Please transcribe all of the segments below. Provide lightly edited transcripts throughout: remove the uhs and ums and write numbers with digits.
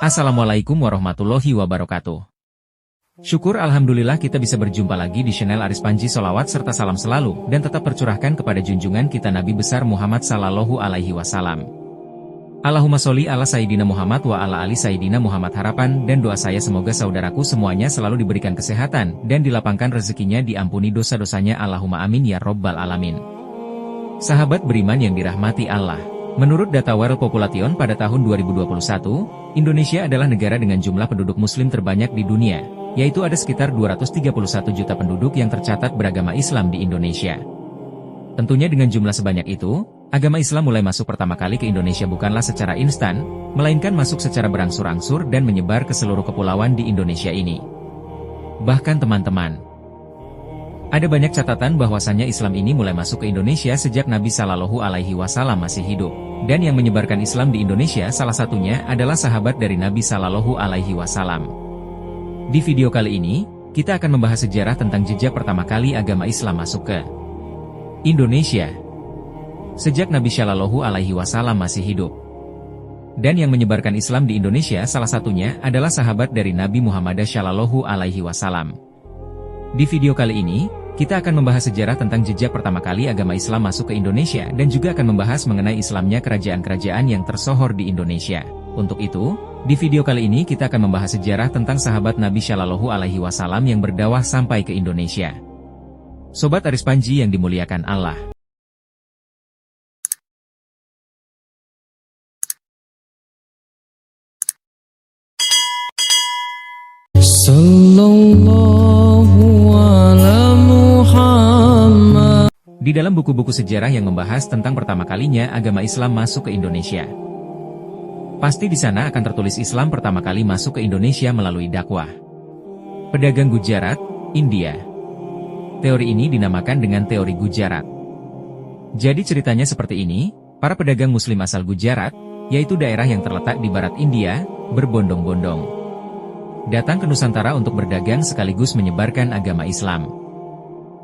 Assalamualaikum warahmatullahi wabarakatuh. Syukur alhamdulillah kita bisa berjumpa lagi di channel Aris Panji. Sholawat serta salam selalu dan tetap tercurahkan kepada junjungan kita Nabi besar Muhammad sallallahu alaihi wasallam. Allahumma sholli ala Sayyidina Muhammad wa ala ali Sayyidina Muhammad. Harapan dan doa saya semoga saudaraku semuanya selalu diberikan kesehatan dan dilapangkan rezekinya, diampuni dosa-dosanya. Allahumma amin ya robbal alamin. Sahabat beriman yang dirahmati Allah. Menurut data World Population pada tahun 2021, Indonesia adalah negara dengan jumlah penduduk muslim terbanyak di dunia, yaitu ada sekitar 231 juta penduduk yang tercatat beragama Islam di Indonesia. Tentunya dengan jumlah sebanyak itu, agama Islam mulai masuk pertama kali ke Indonesia bukanlah secara instan, melainkan masuk secara berangsur-angsur dan menyebar ke seluruh kepulauan di Indonesia ini. Bahkan teman-teman, ada banyak catatan bahwasannya Islam ini mulai masuk ke Indonesia sejak Nabi Shallallahu Alaihi Wasallam masih hidup, dan yang menyebarkan Islam di Indonesia salah satunya adalah sahabat dari Nabi Shallallahu Alaihi Wasallam. Di video kali ini, kita akan membahas sejarah tentang jejak pertama kali agama Islam masuk ke Indonesia, sejak Nabi Shallallahu Alaihi Wasallam masih hidup. Dan yang menyebarkan Islam di Indonesia salah satunya adalah sahabat dari Nabi Muhammad Shallallahu Alaihi Wasallam. Di video kali ini, kita akan membahas sejarah tentang jejak pertama kali agama Islam masuk ke Indonesia dan juga akan membahas mengenai Islamnya kerajaan-kerajaan yang tersohor di Indonesia. Untuk itu, di video kali ini kita akan membahas sejarah tentang sahabat Nabi Shallallahu Alaihi Wasallam yang berdakwah sampai ke Indonesia. Sobat Aris Panji yang dimuliakan Allah. Di dalam buku-buku sejarah yang membahas tentang pertama kalinya agama Islam masuk ke Indonesia, pasti di sana akan tertulis Islam pertama kali masuk ke Indonesia melalui dakwah pedagang Gujarat, India. Teori ini dinamakan dengan teori Gujarat. Jadi ceritanya seperti ini, para pedagang muslim asal Gujarat, yaitu daerah yang terletak di barat India, berbondong-bondong datang ke Nusantara untuk berdagang sekaligus menyebarkan agama Islam.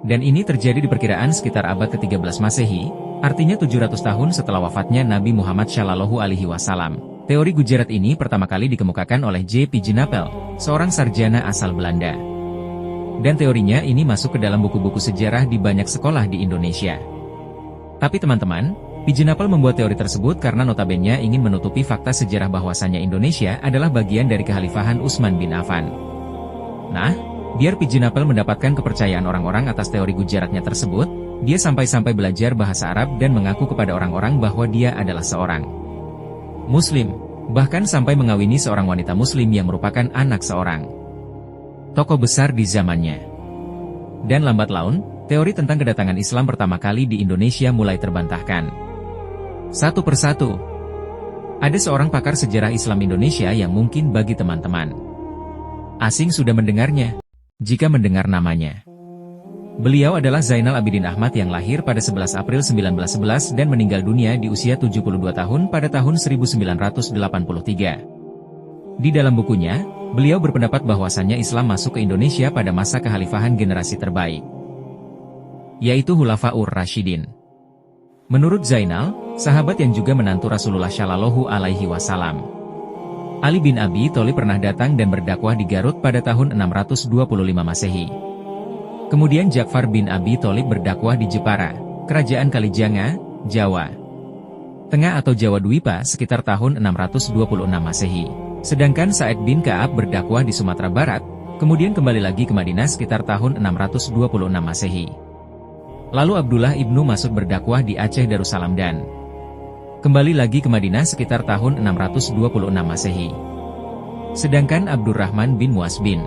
Dan ini terjadi di perkiraan sekitar abad ke-13 Masehi, artinya 700 tahun setelah wafatnya Nabi Muhammad Shallallahu Alaihi Wasallam. Teori Gujarat ini pertama kali dikemukakan oleh J.P. Jinapel, seorang sarjana asal Belanda. Dan teorinya ini masuk ke dalam buku-buku sejarah di banyak sekolah di Indonesia. Tapi teman-teman, P. Jinapel membuat teori tersebut karena notabene ingin menutupi fakta sejarah bahwasannya Indonesia adalah bagian dari kekhalifahan Utsman bin Affan. Nah, biar P. Jinapel mendapatkan kepercayaan orang-orang atas teori Gujaratnya tersebut, dia sampai-sampai belajar bahasa Arab dan mengaku kepada orang-orang bahwa dia adalah seorang Muslim, bahkan sampai mengawini seorang wanita Muslim yang merupakan anak seorang tokoh besar di zamannya. Dan lambat laun, teori tentang kedatangan Islam pertama kali di Indonesia mulai terbantahkan. Satu persatu, ada seorang pakar sejarah Islam Indonesia yang mungkin bagi teman-teman asing sudah mendengarnya, jika mendengar namanya. Beliau adalah Zainal Abidin Ahmad yang lahir pada 11 April 1911 dan meninggal dunia di usia 72 tahun pada tahun 1983. Di dalam bukunya, beliau berpendapat bahwasannya Islam masuk ke Indonesia pada masa kekhalifahan generasi terbaik, yaitu Khulafaur Rasyidin. Menurut Zainal, sahabat yang juga menantu Rasulullah Shallallahu Alaihi Wasallam, Ali bin Abi Thalib pernah datang dan berdakwah di Garut pada tahun 625 Masehi. Kemudian Ja'far bin Abi Thalib berdakwah di Jepara, Kerajaan Kalijanga, Jawa Tengah atau Jawa Dwipa sekitar tahun 626 Masehi. Sedangkan Sa'id bin Ka'ab berdakwah di Sumatera Barat, kemudian kembali lagi ke Madinah sekitar tahun 626 Masehi. Lalu Abdullah ibnu Mas'ud berdakwah di Aceh Darussalam dan kembali lagi ke Madinah sekitar tahun 626 Masehi. Sedangkan Abdurrahman bin Muaz bin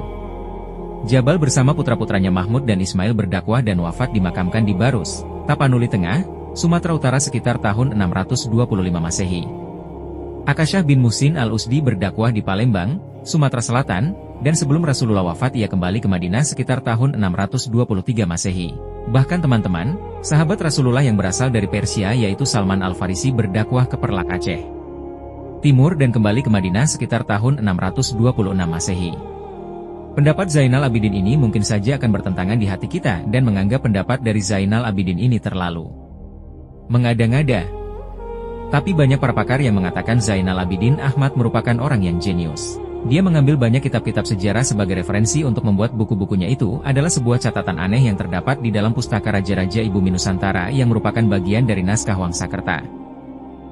Jabal bersama putra-putranya Mahmud dan Ismail berdakwah dan wafat dimakamkan di Barus, Tapanuli Tengah, Sumatera Utara sekitar tahun 625 Masehi. Akasyah bin Muhsin al-Usdi berdakwah di Palembang, Sumatera Selatan, dan sebelum Rasulullah wafat ia kembali ke Madinah sekitar tahun 623 Masehi. Bahkan teman-teman, sahabat Rasulullah yang berasal dari Persia yaitu Salman Al-Farisi berdakwah ke Perlak Aceh Timur dan kembali ke Madinah sekitar tahun 626 Masehi. Pendapat Zainal Abidin ini mungkin saja akan bertentangan di hati kita dan menganggap pendapat dari Zainal Abidin ini terlalu mengada-ngada. Tapi banyak para pakar yang mengatakan Zainal Abidin Ahmad merupakan orang yang jenius. Dia mengambil banyak kitab-kitab sejarah sebagai referensi untuk membuat buku-bukunya. Itu adalah sebuah catatan aneh yang terdapat di dalam Pustaka Raja-Raja Ibu Nusantara yang merupakan bagian dari naskah Wangsakerta.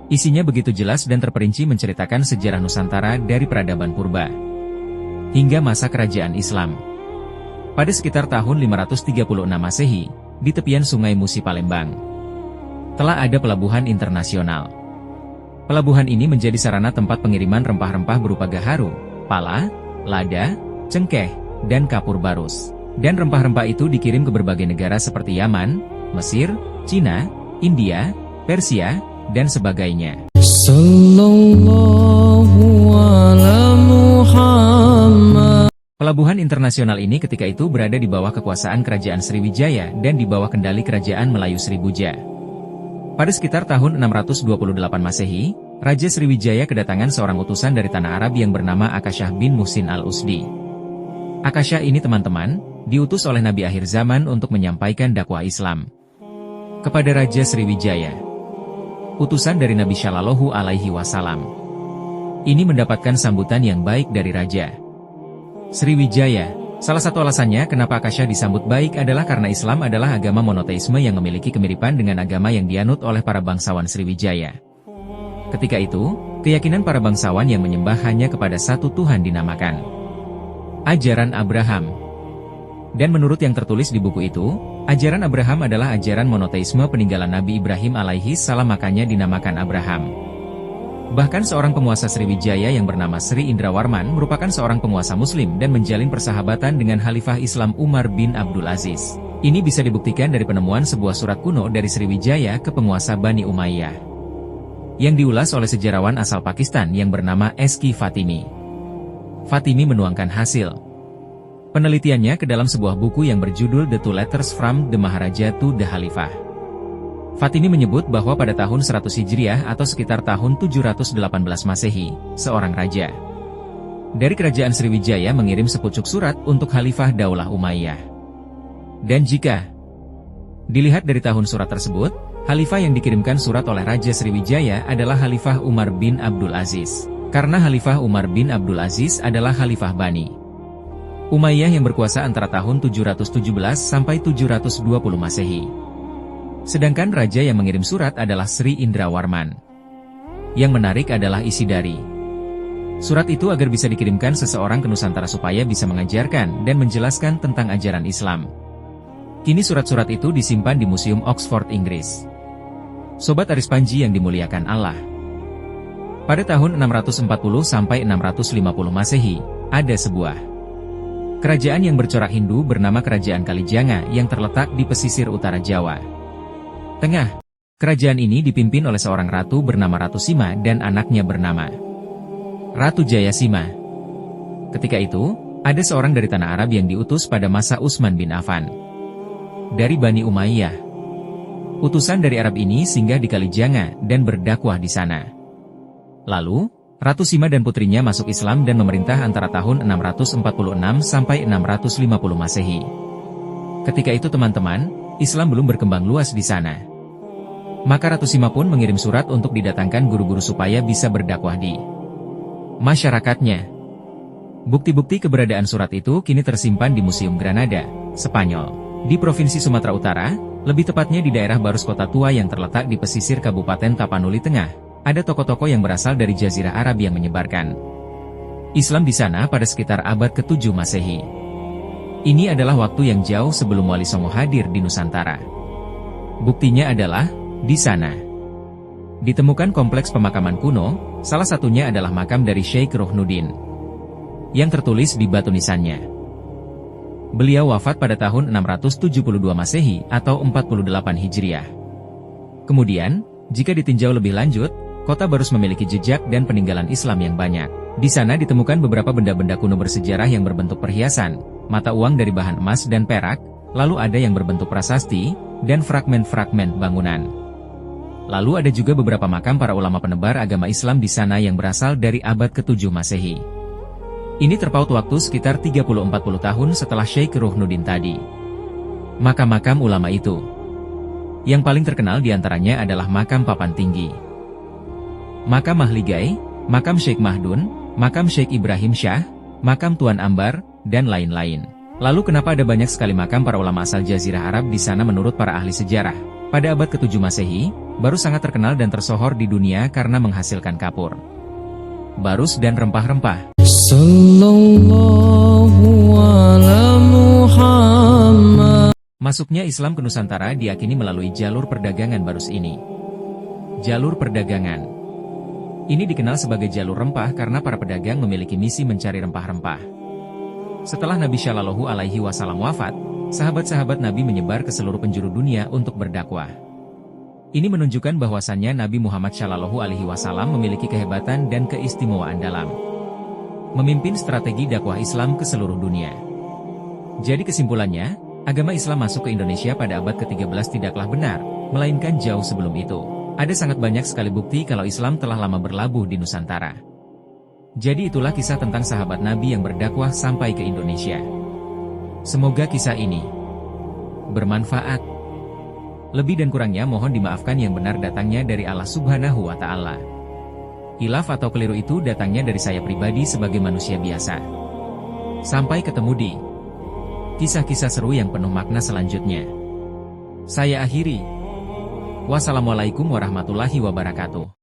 Isinya begitu jelas dan terperinci menceritakan sejarah Nusantara dari peradaban purba hingga masa kerajaan Islam. Pada sekitar tahun 536 Masehi, di tepian Sungai Musi Palembang, telah ada pelabuhan internasional. Pelabuhan ini menjadi sarana tempat pengiriman rempah-rempah berupa gaharu, pala, lada, cengkeh, dan kapur barus. Dan rempah-rempah itu dikirim ke berbagai negara seperti Yaman, Mesir, Cina, India, Persia, dan sebagainya. Pelabuhan internasional ini ketika itu berada di bawah kekuasaan Kerajaan Sriwijaya dan di bawah kendali Kerajaan Melayu Sribuja. Pada sekitar tahun 628 Masehi, Raja Sriwijaya kedatangan seorang utusan dari tanah Arab yang bernama Akasyah bin Muhsin al-Usdi. Akasyah ini teman-teman, diutus oleh Nabi akhir zaman untuk menyampaikan dakwah Islam kepada Raja Sriwijaya. Utusan dari Nabi Shallallahu Alaihi Wasallam ini mendapatkan sambutan yang baik dari Raja Sriwijaya. Salah satu alasannya kenapa Akasyah disambut baik adalah karena Islam adalah agama monoteisme yang memiliki kemiripan dengan agama yang dianut oleh para bangsawan Sriwijaya. Ketika itu, keyakinan para bangsawan yang menyembah hanya kepada satu Tuhan dinamakan ajaran Abraham. Dan menurut yang tertulis di buku itu, ajaran Abraham adalah ajaran monoteisme peninggalan Nabi Ibrahim alaihi salam, makanya dinamakan Abraham. Bahkan seorang penguasa Sriwijaya yang bernama Sri Indrawarman merupakan seorang penguasa muslim dan menjalin persahabatan dengan Khalifah Islam Umar bin Abdul Aziz. Ini bisa dibuktikan dari penemuan sebuah surat kuno dari Sriwijaya ke penguasa Bani Umayyah yang diulas oleh sejarawan asal Pakistan yang bernama Eski Fatimi. Fatimi menuangkan hasil penelitiannya ke dalam sebuah buku yang berjudul The Two Letters from the Maharaja to the Khalifah. Fatimi menyebut bahwa pada tahun 100 Hijriah atau sekitar tahun 718 Masehi, seorang raja dari kerajaan Sriwijaya mengirim sepucuk surat untuk Khalifah Daulah Umayyah. Dan jika dilihat dari tahun surat tersebut, Khalifah yang dikirimkan surat oleh Raja Sriwijaya adalah Khalifah Umar bin Abdul Aziz. Karena Khalifah Umar bin Abdul Aziz adalah Khalifah Bani Umayyah yang berkuasa antara tahun 717 sampai 720 Masehi. Sedangkan raja yang mengirim surat adalah Sri Indrawarman. Yang menarik adalah isi dari surat itu agar bisa dikirimkan seseorang ke Nusantara supaya bisa mengajarkan dan menjelaskan tentang ajaran Islam. Kini surat-surat itu disimpan di Museum Oxford, Inggris. Sobat Aris Panji yang dimuliakan Allah. Pada tahun 640 sampai 650 Masehi, ada sebuah kerajaan yang bercorak Hindu bernama Kerajaan Kalijanga yang terletak di pesisir utara Jawa Tengah. Kerajaan ini dipimpin oleh seorang ratu bernama Ratu Sima dan anaknya bernama Ratu Jayasima. Ketika itu, ada seorang dari tanah Arab yang diutus pada masa Utsman bin Affan dari Bani Umayyah. Utusan dari Arab ini singgah di Kalijanga dan berdakwah di sana. Lalu, Ratu Sima dan putrinya masuk Islam dan memerintah antara tahun 646 sampai 650 Masehi. Ketika itu teman-teman, Islam belum berkembang luas di sana. Maka Ratu Sima pun mengirim surat untuk didatangkan guru-guru supaya bisa berdakwah di masyarakatnya. Bukti-bukti keberadaan surat itu kini tersimpan di Museum Granada, Spanyol, di Provinsi Sumatera Utara, lebih tepatnya di daerah Barus Kota Tua yang terletak di pesisir Kabupaten Tapanuli Tengah. Ada tokoh-tokoh yang berasal dari Jazirah Arab yang menyebarkan Islam di sana pada sekitar abad ke-7 Masehi. Ini adalah waktu yang jauh sebelum Wali Songo hadir di Nusantara. Buktinya adalah di sana ditemukan kompleks pemakaman kuno, salah satunya adalah makam dari Syekh Rohnuddin, yang tertulis di batu nisannya. Beliau wafat pada tahun 672 Masehi atau 48 Hijriah. Kemudian, jika ditinjau lebih lanjut, kota Barus memiliki jejak dan peninggalan Islam yang banyak. Di sana ditemukan beberapa benda-benda kuno bersejarah yang berbentuk perhiasan, mata uang dari bahan emas dan perak, lalu ada yang berbentuk prasasti, dan fragmen-fragmen bangunan. Lalu ada juga beberapa makam para ulama penebar agama Islam di sana yang berasal dari abad ke-7 Masehi. Ini terpaut waktu sekitar 30-40 tahun setelah Syekh Rohnuddin tadi. Makam-makam ulama itu, yang paling terkenal diantaranya adalah makam Papan Tinggi, Makam Mahligai, Makam Sheikh Mahdun, Makam Sheikh Ibrahim Shah, Makam Tuan Ambar, dan lain-lain. Lalu kenapa ada banyak sekali makam para ulama asal Jazirah Arab di sana menurut para ahli sejarah? Pada abad ke-7 Masehi, Barus sangat terkenal dan tersohor di dunia karena menghasilkan kapur, barus dan rempah-rempah. Masuknya Islam ke Nusantara diyakini melalui jalur perdagangan barus ini. Jalur perdagangan ini dikenal sebagai jalur rempah karena para pedagang memiliki misi mencari rempah-rempah. Setelah Nabi Shallallahu Alaihi Wasallam wafat, sahabat-sahabat Nabi menyebar ke seluruh penjuru dunia untuk berdakwah. Ini menunjukkan bahwasannya Nabi Muhammad Shallallahu Alaihi Wasallam memiliki kehebatan dan keistimewaan dalam memimpin strategi dakwah Islam ke seluruh dunia. Jadi kesimpulannya, agama Islam masuk ke Indonesia pada abad ke-13 tidaklah benar, melainkan jauh sebelum itu. Ada sangat banyak sekali bukti kalau Islam telah lama berlabuh di Nusantara. Jadi itulah kisah tentang sahabat Nabi yang berdakwah sampai ke Indonesia. Semoga kisah ini bermanfaat. Lebih dan kurangnya mohon dimaafkan, yang benar datangnya dari Allah Subhanahu wa Ta'ala. Hilaf atau keliru itu datangnya dari saya pribadi sebagai manusia biasa. Sampai ketemu di kisah-kisah seru yang penuh makna selanjutnya. Saya akhiri. Wassalamualaikum warahmatullahi wabarakatuh.